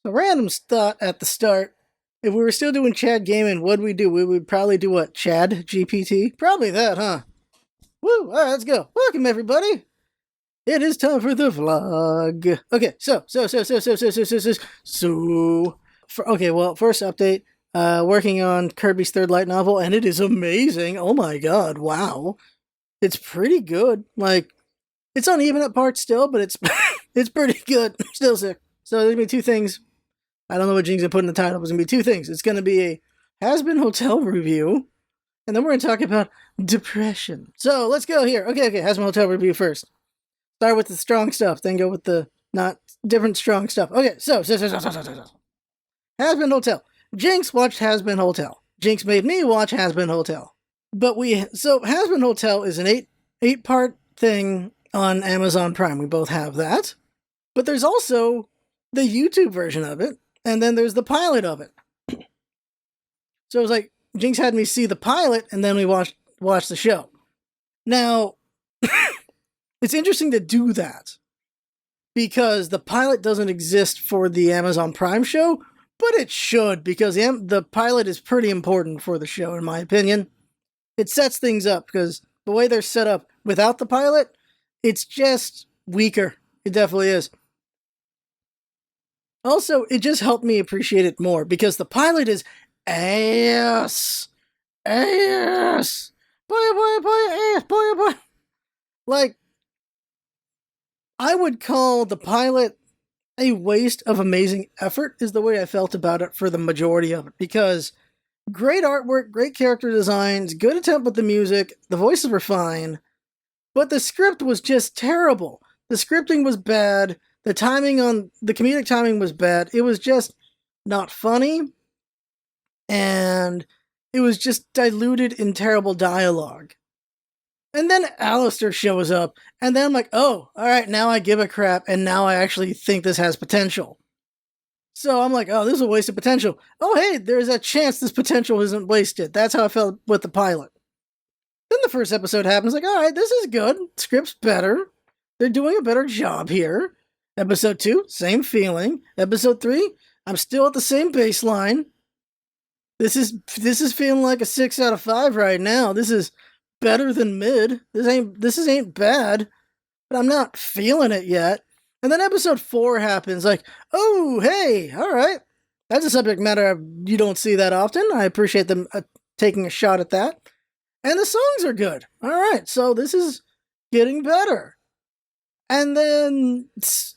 A random thought at the start. If we were still doing Chad Gaming, what'd we do? We would probably do what? Chad GPT? Probably that, huh? Woo! Alright, let's go. Welcome, everybody! It is time for the vlog. Okay, first update. Working on Kirby's third light novel, and it is amazing. Oh my god, wow. It's pretty good. Like, it's uneven at parts still, but it's it's pretty good. Still sick. So there's gonna be two things. I don't know what Jinx gonna put in the title, but it's gonna be two things. It's gonna be a Hazbin Hotel review, and then we're gonna talk about depression. So let's go here. Okay, Hazbin Hotel review first. Start with the strong stuff, then go with the not different strong stuff. Okay, so Hazbin Hotel. Jinx watched Hazbin Hotel. Jinx made me watch Hazbin Hotel. So Hazbin Hotel is an eight-part thing on Amazon Prime. We both have that. But there's also the YouTube version of it, and then there's the pilot of it. So it was like, Jinx had me see the pilot, and then we watched the show. Now, it's interesting to do that, because the pilot doesn't exist for the Amazon Prime show, but it should, because the pilot is pretty important for the show, in my opinion. It sets things up, because the way they're set up without the pilot, it's just weaker. It definitely is. Also, it just helped me appreciate it more, because the pilot is ass. Ass. Boy, ass. Boy. Like, I would call the pilot a waste of amazing effort, is the way I felt about it for the majority of it, because great artwork, great character designs, good attempt with the music, the voices were fine, but the script was just terrible. The scripting was bad. The comedic timing was bad. It was just not funny. And it was just diluted in terrible dialogue. And then Alistair shows up. And then I'm like, oh, alright, now I give a crap. And now I actually think this has potential. So I'm like, oh, this is a waste of potential. Oh, hey, there's a chance this potential isn't wasted. That's how I felt with the pilot. Then the first episode happens. Like, alright, this is good. Script's better. They're doing a better job here. Episode 2, same feeling. Episode 3, I'm still at the same baseline. This is feeling like a 6 out of 5 right now. This is better than mid. This ain't bad, but I'm not feeling it yet. And then episode 4 happens. Like, oh, hey, all right. That's a subject matter you don't see that often. I appreciate them taking a shot at that. And the songs are good. All right, so this is getting better. And then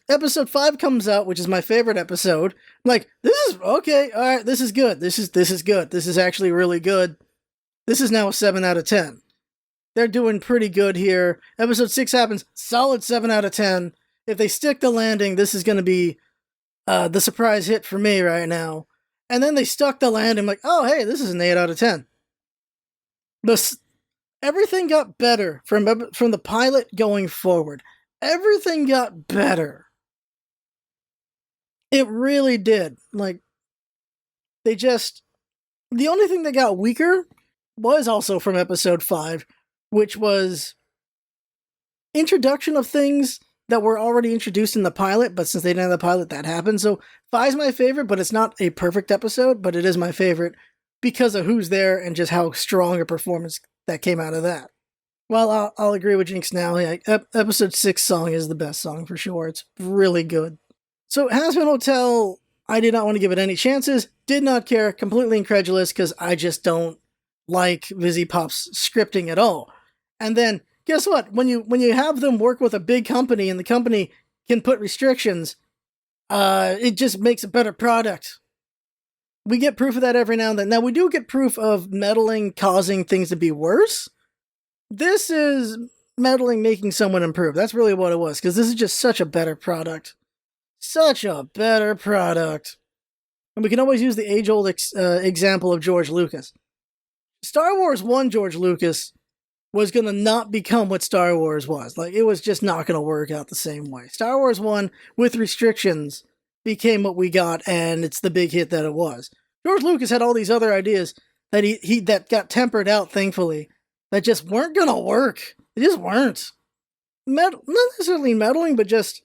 episode 5 comes out, which is my favorite episode. I'm like, this is okay. All right, this is good. This is good. This is actually really good. This is now a 7 out of 10. They're doing pretty good here. Episode 6 happens, solid 7 out of 10. If they stick the landing, this is going to be the surprise hit for me right now. And then they stuck the landing. I'm like, oh, hey, this is an 8 out of 10. Everything got better from the pilot going forward. Everything got better. It really did. Like, the only thing that got weaker was also from episode 5, which was introduction of things that were already introduced in the pilot, but since they didn't have the pilot, that happened. So 5's my favorite, but it's not a perfect episode, but it is my favorite because of who's there and just how strong a performance that came out of that. Well, I'll agree with Jinx now. Like, episode 6 song is the best song for sure. It's really good. So Hazbin Hotel, I did not want to give it any chances. Did not care. Completely incredulous because I just don't like Vizzy Pop's scripting at all. And then, guess what? When you have them work with a big company and the company can put restrictions, it just makes a better product. We get proof of that every now and then. Now, we do get proof of meddling causing things to be worse. This is meddling making someone improve. That's really what it was, because this is just such a better product. Such a better product. And we can always use the age-old example of George Lucas. Star Wars 1 George Lucas was going to not become what Star Wars was. Like, it was just not going to work out the same way. Star Wars 1, with restrictions, became what we got, and it's the big hit that it was. George Lucas had all these other ideas that that got tempered out, thankfully, that just weren't going to work. They just weren't. Not necessarily meddling, but just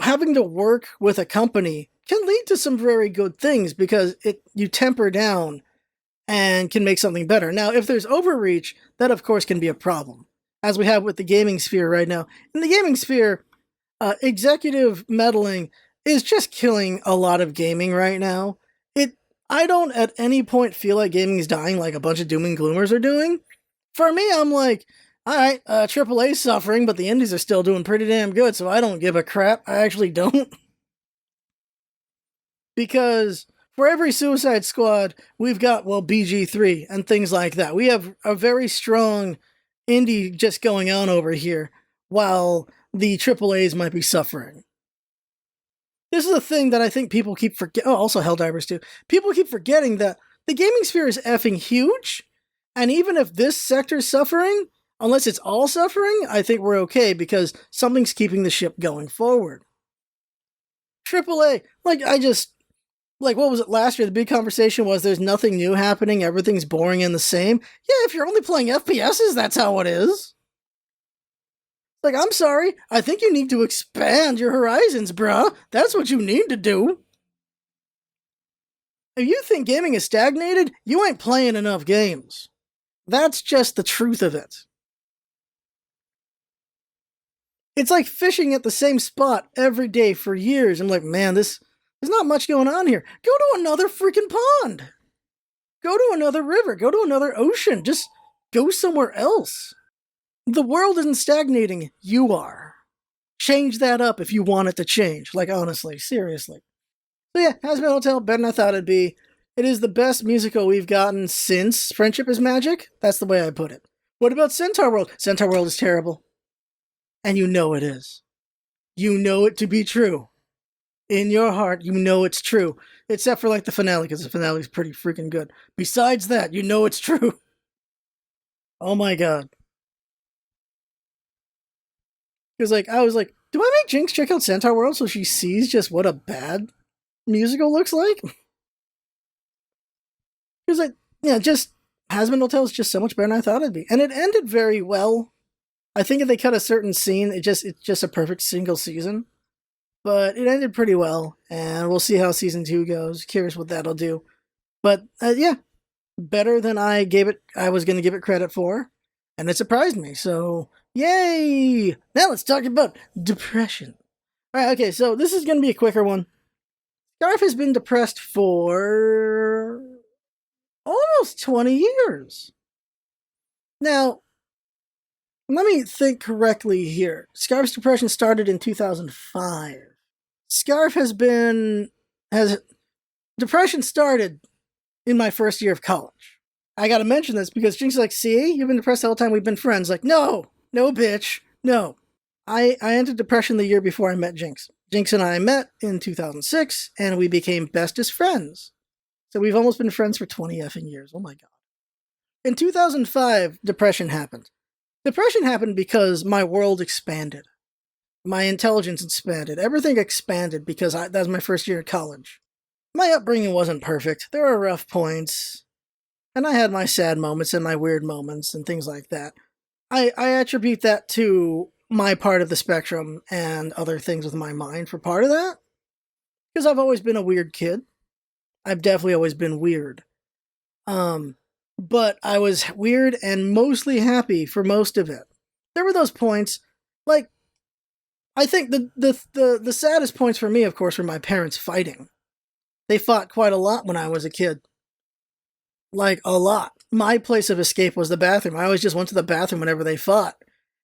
having to work with a company can lead to some very good things because you temper down and can make something better. Now, if there's overreach, that of course can be a problem, as we have with the gaming sphere right now. In the gaming sphere, executive meddling is just killing a lot of gaming right now. I don't at any point feel like gaming is dying like a bunch of doom and gloomers are doing. For me, I'm like, all right, AAA's suffering, but the indies are still doing pretty damn good, so I don't give a crap. I actually don't. Because for every Suicide Squad, we've got, well, BG3 and things like that. We have a very strong indie just going on over here, while the AAAs might be suffering. This is a thing that I think people keep forgetting. Oh, also Helldivers too. People keep forgetting that the gaming sphere is effing huge, and even if this sector's suffering, unless it's all suffering, I think we're okay because something's keeping the ship going forward. AAA, what was it last year? The big conversation was there's nothing new happening, everything's boring and the same. Yeah, if you're only playing FPSs, that's how it is. Like, I'm sorry, I think you need to expand your horizons, bruh. That's what you need to do. If you think gaming is stagnated, you ain't playing enough games. That's just the truth of it. It's like fishing at the same spot every day for years. I'm like, man, there's not much going on here. Go to another freaking pond. Go to another river. Go to another ocean. Just go somewhere else. The world isn't stagnating. You are. Change that up if you want it to change. Like, honestly, seriously. So yeah, Hazbin Hotel, better than I thought it'd be. It is the best musical we've gotten since Friendship is Magic. That's the way I put it. What about Centaur World? Centaur World is terrible. And you know it is. You know it to be true. In your heart, you know it's true. Except for, like, the finale, because the finale is pretty freaking good. Besides that, you know it's true. Oh my god. Because, like, I was like, do I make Jinx check out Centaur World so she sees just what a bad musical looks like? Because, like, yeah, just Hazbin Hotel is just so much better than I thought it'd be. And it ended very well. I think if they cut a certain scene, it's just a perfect single season. But it ended pretty well, and we'll see how season 2 goes. Curious what that'll do. But, yeah, better than I was going to give it credit for. And it surprised me, so yay! Now let's talk about depression. Alright, okay, so this is going to be a quicker one. Scarf has been depressed for almost 20 years. Now, let me think correctly here. Scarf's depression started in 2005. Depression started in my first year of college. I gotta mention this because Jinx is like, see, you've been depressed the whole time we've been friends. Like, no, bitch, no. I entered depression the year before I met Jinx. Jinx and I met in 2006, and we became bestest friends. So we've almost been friends for 20 effing years. Oh my god. In 2005, depression happened. Depression happened because my world expanded. My intelligence expanded. Everything expanded because that was my first year of college. My upbringing wasn't perfect. There were rough points. And I had my sad moments and my weird moments and things like that. I attribute that to my part of the spectrum and other things with my mind for part of that. Because I've always been a weird kid. I've definitely always been weird. But I was weird and mostly happy for most of it. There were those points, like, I think the saddest points for me, of course, were my parents fighting. They fought quite a lot when I was a kid. Like, a lot. My place of escape was the bathroom. I always just went to the bathroom whenever they fought.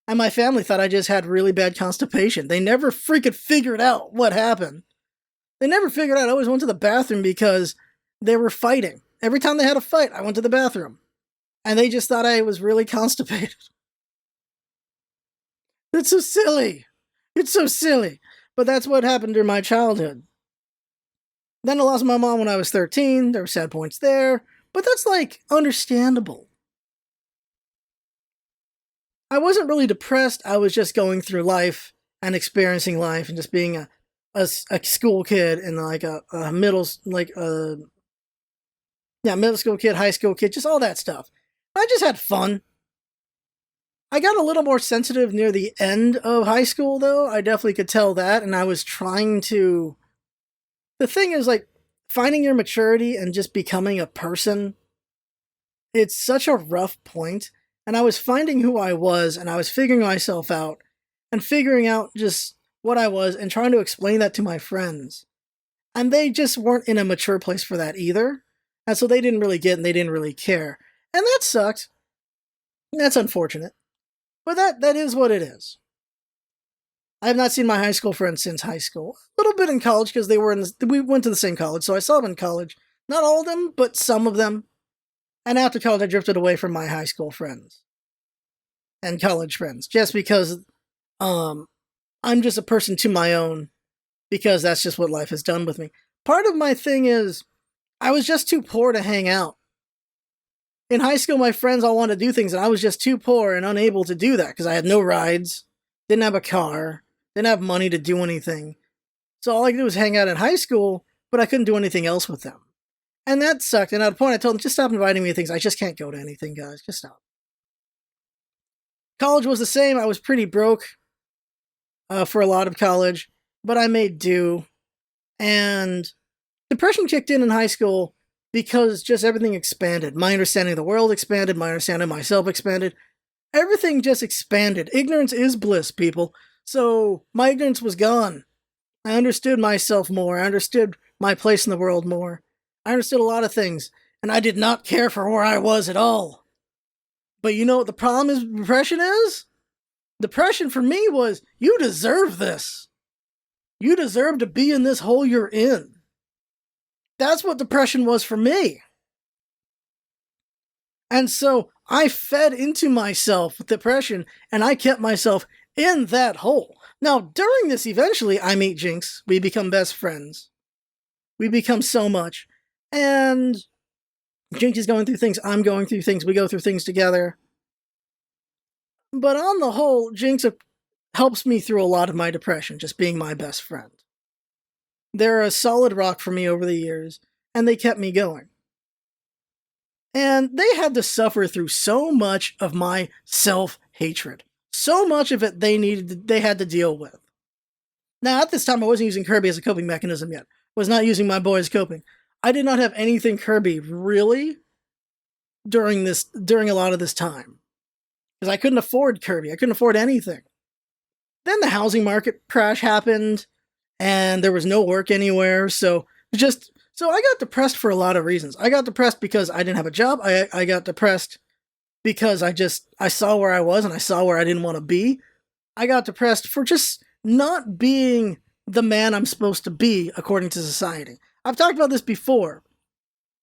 And my family thought I just had really bad constipation. They never freaking figured out what happened. They never figured out I always went to the bathroom because they were fighting. Every time they had a fight, I went to the bathroom. And they just thought I was really constipated. It's so silly. It's so silly. But that's what happened during my childhood. Then I lost my mom when I was 13. There were sad points there. But that's, like, understandable. I wasn't really depressed. I was just going through life and experiencing life and just being a school kid and, like, middle school kid, high school kid, just all that stuff. I just had fun. I got a little more sensitive near the end of high school, though. I definitely could tell that, and I was trying to the thing is, like, finding your maturity and just becoming a person, it's such a rough point. And I was finding who I was, and I was figuring myself out, and figuring out just what I was, and trying to explain that to my friends. And they just weren't in a mature place for that either. And so they didn't really get, and they didn't really care. And that sucked. That's unfortunate. But that is what it is. I have not seen my high school friends since high school. A little bit in college because we went to the same college, so I saw them in college. Not all of them, but some of them. And after college, I drifted away from my high school friends and college friends, just because I'm just a person to my own, because that's just what life has done with me. Part of my thing is I was just too poor to hang out. In high school, my friends all wanted to do things, and I was just too poor and unable to do that because I had no rides, didn't have a car, didn't have money to do anything. So all I could do was hang out in high school, but I couldn't do anything else with them. And that sucked. And at a point, I told them, just stop inviting me to things. I just can't go to anything, guys. Just stop. College was the same. I was pretty broke for a lot of college, but I made do. And depression kicked in high school because just everything expanded. My understanding of the world expanded. My understanding of myself expanded. Everything just expanded. Ignorance is bliss, people. So my ignorance was gone. I understood myself more. I understood my place in the world more. I understood a lot of things, and I did not care for where I was at all. But you know what the problem is? Depression is? Depression for me was, you deserve this. You deserve to be in this hole you're in. That's what depression was for me. And so I fed into myself with depression, and I kept myself in that hole. Now, during this, eventually, I meet Jinx. We become best friends. We become so much. And Jinx is going through things. I'm going through things. We go through things together. But on the whole, Jinx helps me through a lot of my depression, just being my best friend. They're a solid rock for me over the years, and they kept me going. And they had to suffer through so much of my self-hatred. So much of it they had to deal with. Now, at this time, I wasn't using Kirby as a coping mechanism yet. I was not using my boy as coping. I did not have anything Kirby, really, during a lot of this time. Because I couldn't afford Kirby. I couldn't afford anything. Then the housing market crash happened, and there was no work anywhere, so I got depressed for a lot of reasons. I got depressed because I didn't have a job. I got depressed because I saw where I was, and I saw where I didn't want to be. I got depressed for just not being the man I'm supposed to be according to society. I've talked about this before.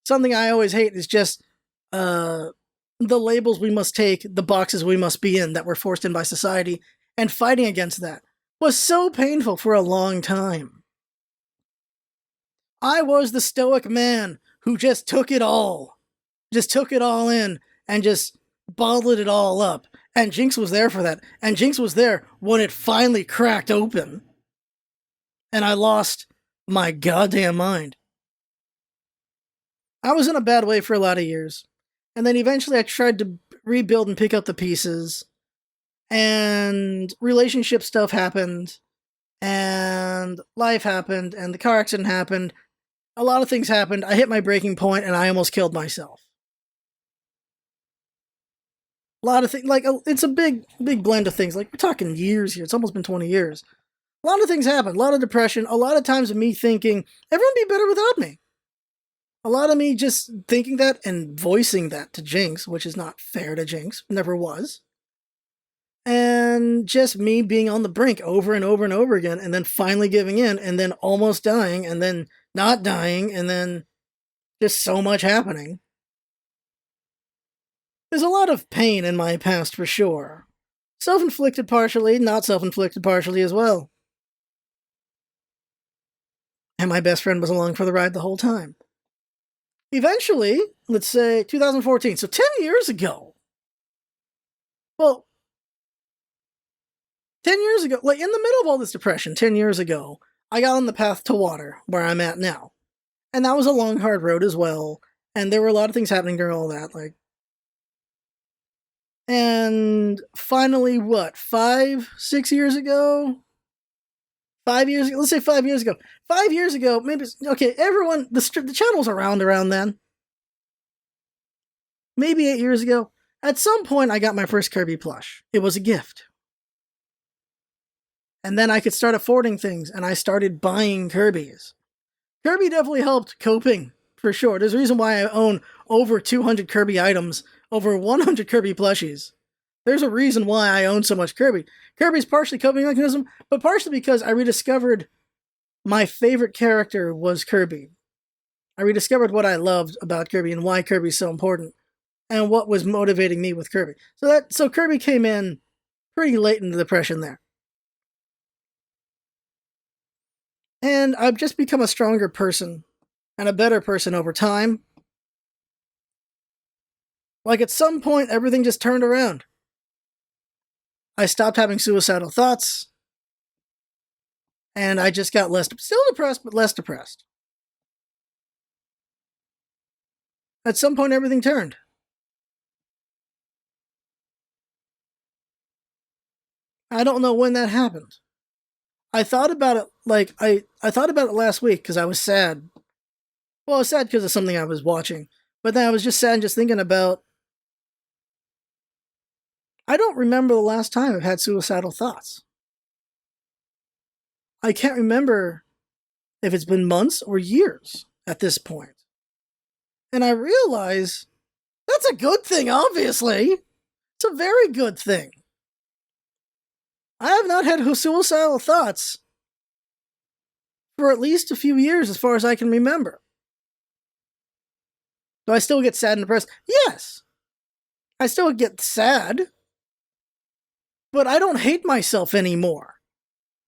Something I always hate is just the labels we must take, the boxes we must be in that we're forced in by society, and fighting against that was so painful for a long time. I was the stoic man who just took it all in, and just bottled it all up. And Jinx was there for that. And Jinx was there when it finally cracked open. And I lost my goddamn mind. I was in a bad way for a lot of years. And then eventually I tried to rebuild and pick up the pieces. And relationship stuff happened. And life happened. And the car accident happened. A lot of things happened. I hit my breaking point and I almost killed myself. A lot of things, like, it's a big blend of things. Like, we're talking years here. It's almost been 20 years. A lot of things happened. A lot of depression. A lot of times of me thinking, everyone would be better without me. A lot of me just thinking that and voicing that to Jinx, which is not fair to Jinx. Never was. And just me being on the brink over and over and over again, and then finally giving in, and then almost dying, and then not dying, and then just so much happening. There's a lot of pain in my past for sure. Self-inflicted partially, not self-inflicted partially as well. And my best friend was along for the ride the whole time. Eventually, let's say 2014, so 10 years ago. Well, 10 years ago, like in the middle of all this depression, 10 years ago, I got on the path to water, where I'm at now. And that was a long, hard road as well. And there were a lot of things happening during all that, like. And finally, 5-6 years ago? 5 years ago, let's say 5 years ago. 5 years ago, maybe, okay, everyone, the channel's around then. Maybe 8 years ago. At some point, I got my first Kirby plush. It was a gift. And then I could start affording things, and I started buying Kirbys. Kirby definitely helped coping, for sure. There's a reason why I own over 200 Kirby items, over 100 Kirby plushies. There's a reason why I own so much Kirby. Kirby's partially coping mechanism, but partially because I rediscovered my favorite character was Kirby. I rediscovered what I loved about Kirby and why Kirby's so important, and what was motivating me with Kirby. So Kirby came in pretty late in the depression there. And I've just become a stronger person and a better person over time. Like at some point, everything just turned around. I stopped having suicidal thoughts, and I just got still depressed, but less depressed. At some point, everything turned. I don't know when that happened. I thought about it, like, I thought about it last week because I was sad. Well, I was sad because of something I was watching, but then I was just sad just thinking about, I don't remember the last time I've had suicidal thoughts. I can't remember if it's been months or years at this point. And I realize that's a good thing, obviously. It's a very good thing. I have not had suicidal thoughts for at least a few years, as far as I can remember. Do I still get sad and depressed? Yes. I still get sad. But I don't hate myself anymore.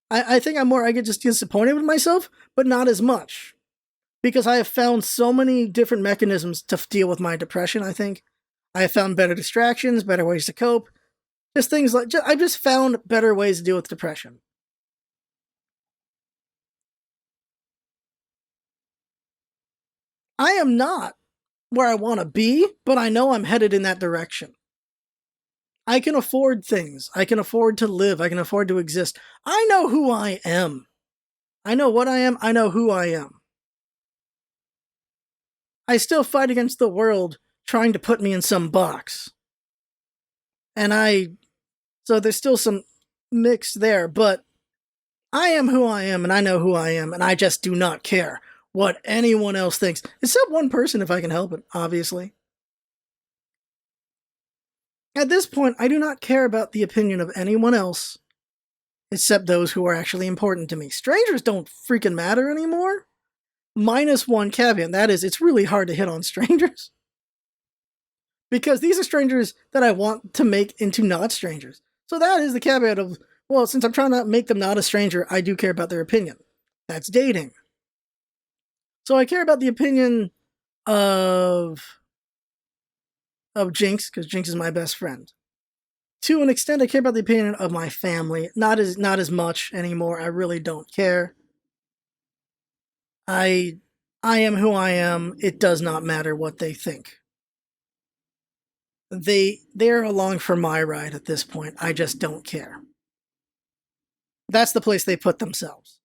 I think I get just disappointed with myself, but not as much. Because I have found so many different mechanisms to deal with my depression, I think. I have found better distractions, better ways to cope. Just things like, I've just found better ways to deal with depression. I am not where I want to be, but I know I'm headed in that direction. I can afford things. I can afford to live. I can afford to exist. I know who I am. I know what I am. I know who I am. I still fight against the world trying to put me in some box. So there's still some mix there, but I am who I am, and I know who I am, and I just do not care what anyone else thinks. Except one person, if I can help it, obviously. At this point, I do not care about the opinion of anyone else, except those who are actually important to me. Strangers don't freaking matter anymore. Minus one caveat, that is, it's really hard to hit on strangers. Because these are strangers that I want to make into not strangers. So that is the caveat of, well, since I'm trying to make them not a stranger, I do care about their opinion. That's dating. So I care about the opinion of Jinx, because Jinx is my best friend. To an extent, I care about the opinion of my family. Not as much anymore. I really don't care. I am who I am. It does not matter what they think. They're along for my ride at this point. I just don't care. That's the place they put themselves.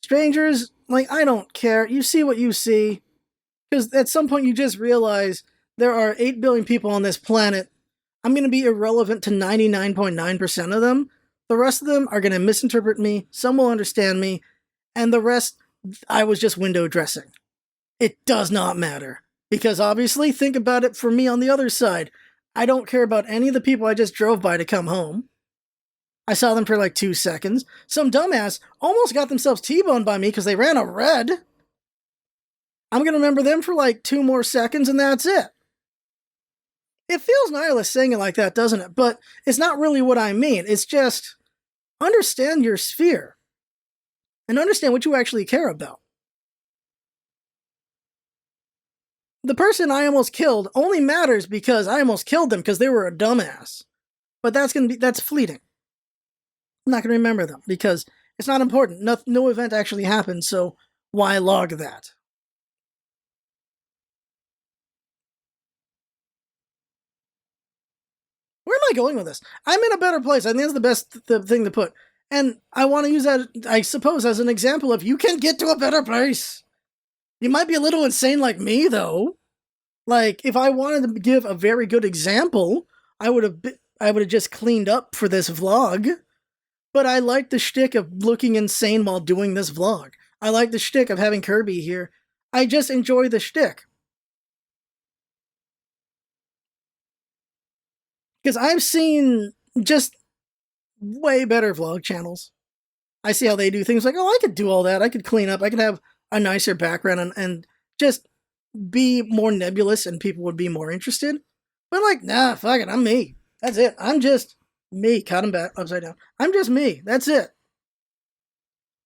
Strangers, like, I don't care. You see what you see. Because at some point you just realize there are 8 billion people on this planet. I'm going to be irrelevant to 99.9% of them. The rest of them are going to misinterpret me. Some will understand me. And the rest, I was just window dressing. It does not matter. Because obviously, think about it for me on the other side. I don't care about any of the people I just drove by to come home. I saw them for like 2 seconds. Some dumbass almost got themselves T-boned by me because they ran a red. I'm going to remember them for like 2 more seconds and that's it. It feels nihilist saying it like that, doesn't it? But it's not really what I mean. It's just understand your sphere and understand what you actually care about. The person I almost killed only matters because I almost killed them because they were a dumbass. But that's fleeting. I'm not going to remember them because it's not important. No event actually happened, so why log that? where am I going with this? I'm in a better place. I think that's the best thing to put. And I want to use that, I suppose, as an example of you can get to a better place. You might be a little insane like me, though. Like, if I wanted to give a very good example, I would have just cleaned up for this vlog. But I like the shtick of looking insane while doing this vlog. I like the shtick of having Kirby here. I just enjoy the shtick. Because I've seen just way better vlog channels. I see how they do things like, oh, I could do all that. I could clean up. I could have a nicer background and just be more nebulous and people would be more interested. But like, nah, fuck it. I'm me. That's it. I'm just me. Cut him back upside down. I'm just me. That's it.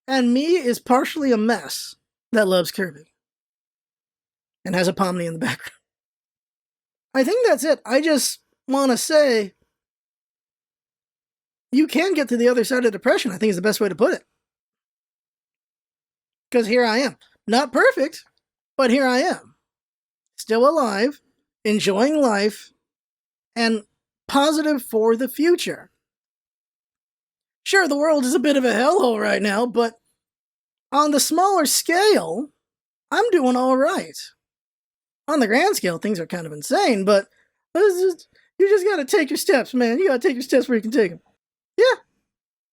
And me is partially a mess that loves Kirby. And has a Pomni in the background. I think that's it. I just want to say, you can get to the other side of depression, I think is the best way to put it. Because here I am. Not perfect, but here I am. Still alive, enjoying life, and positive for the future. Sure, the world is a bit of a hellhole right now, but on the smaller scale, I'm doing all right. On the grand scale, things are kind of insane, but you just gotta take your steps, man. You gotta take your steps where you can take them. Yeah,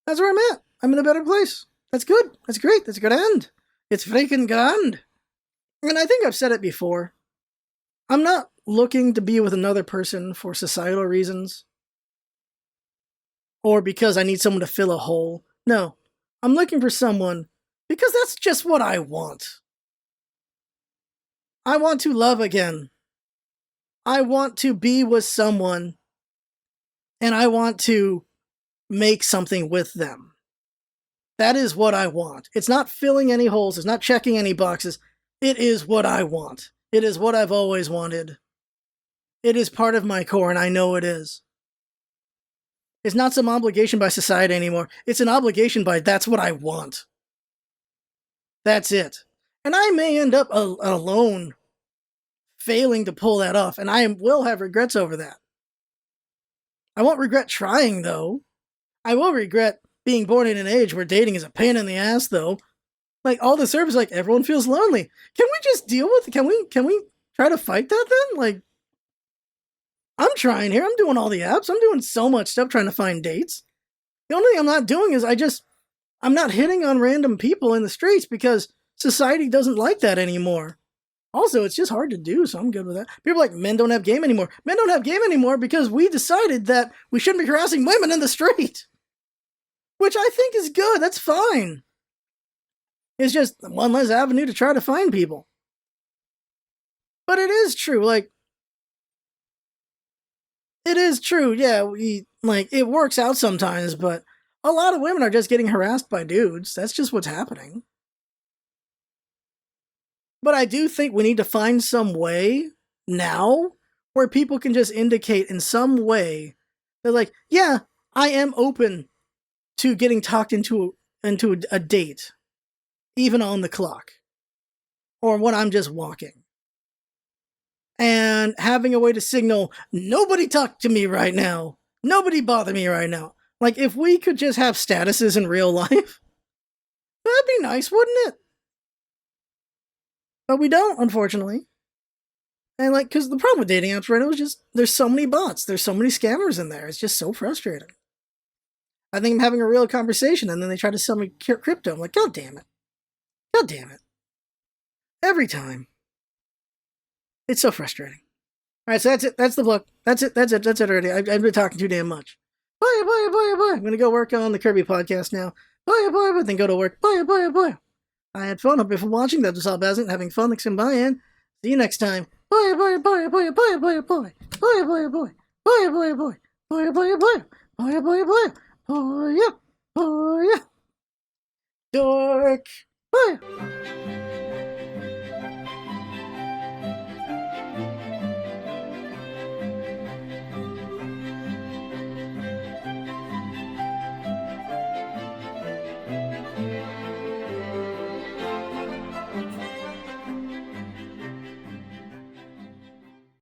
that's where I'm at. I'm in a better place. That's good. That's great. That's a good end. It's freaking grand. And I think I've said it before. I'm not looking to be with another person for societal reasons. Or because I need someone to fill a hole. No, I'm looking for someone because that's just what I want. I want to love again. I want to be with someone. And I want to make something with them. That is what I want. It's not filling any holes. It's not checking any boxes. It is what I want. It is what I've always wanted. It is part of my core, and I know it is. It's not some obligation by society anymore. It's an obligation by that's what I want. That's it. And I may end up alone, failing to pull that off, and I will have regrets over that. I won't regret trying, though. I will regret being born in an age where dating is a pain in the ass, though. Like, all the service, like, everyone feels lonely. Can we just deal with it? Can we try to fight that, then? Like, I'm trying here. I'm doing all the apps. I'm doing so much stuff trying to find dates. The only thing I'm not doing is I'm not hitting on random people in the streets because society doesn't like that anymore. Also, it's just hard to do, so I'm good with that. People are like, men don't have game anymore. Men don't have game anymore because we decided that we shouldn't be harassing women in the street. Which I think is good. That's fine. It's just one less avenue to try to find people. But it is true, like, it is true, yeah, it works out sometimes, but a lot of women are just getting harassed by dudes. That's just what's happening. But I do think we need to find some way now where people can just indicate in some way that, like, yeah, I am open to getting talked into a date, even on the clock, or when I'm just walking. And having a way to signal, nobody talk to me right now. Nobody bother me right now. Like, if we could just have statuses in real life, that'd be nice, wouldn't it? But we don't, unfortunately. And, like, because the problem with dating apps right now is just, there's so many bots. There's so many scammers in there. It's just so frustrating. I think I'm having a real conversation, and then they try to sell me crypto. I'm like, God damn it. God damn it. Every time. It's so frustrating. Alright, so that's it. That's the vlog. That's it already. I've been talking too damn much. Bye. I'm gonna go work on the Kirby podcast now. Bye. Then go to work. Bye. I had fun. Hope you're watching. That was all Bazant. Having fun. Thanks for bye. See you next time. Bye. Dork. Bye.